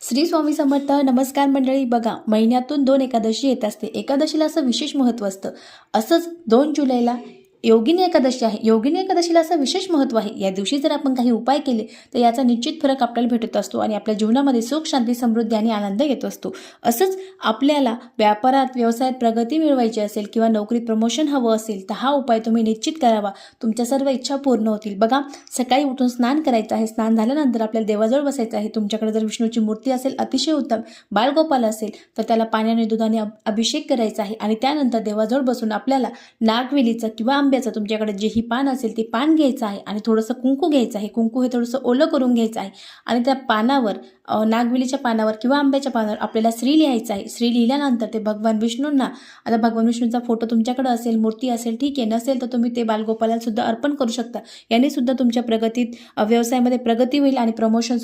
श्री स्वामी समर्थ. नमस्कार मंडळी. बघा, महिन्यातून 2 एकादशी येत असते. एकादशीला असं विशेष महत्त्व असतं. असंच 2 जुलैला योगिनी एकादशी आहे. योगिनी एकादशीला असं विशेष महत्त्व आहे. या दिवशी जर आपण काही उपाय केले तर याचा निश्चित फरक आपल्याला भेटत असतो आणि आपल्या जीवनामध्ये सुख, शांती, समृद्धी आणि आनंद येत असतो. असंच आपल्याला व्यापारात, व्यवसायात प्रगती मिळवायची असेल किंवा नोकरीत प्रमोशन हवं असेल तर हा उपाय तुम्ही निश्चित करावा. तुमच्या सर्व इच्छा पूर्ण होतील. बघा, सकाळी उठून स्नान करायचं आहे. स्नान झाल्यानंतर आपल्याला देवाजवळ बसायचं आहे. तुमच्याकडे जर विष्णूची मूर्ती असेल अतिशय उत्तम, बाळगोपाल असेल तर त्याला पाण्याने, दुधाने अभिषेक करायचा आहे आणि त्यानंतर देवाजवळ बसून आपल्याला नागवेलीचं किंवा आंब्याचं, तुमच्याकडे जेही पान असेल ते पान घ्यायचं आहे आणि थोडंसं कुंकू घ्यायचं आहे. कुंकू हे थोडंसं ओलं करून घ्यायचं आहे आणि त्या पानावर, नागवेलीच्या पानावर किंवा आंब्याच्या पानावर आपल्याला श्री लिहायचं आहे. श्री लिहिल्यानंतर ते भगवान विष्णूंना, आता भगवान विष्णूंचा फोटो तुमच्याकडे असेल, मूर्ती असेल, ठीक आहे, नसेल तर तुम्ही ते बालगोपालाला सुद्धा अर्पण करू शकता. याने सुद्धा तुमच्या प्रगतीत, व्यवसायामध्ये प्रगती होईल आणि प्रमोशन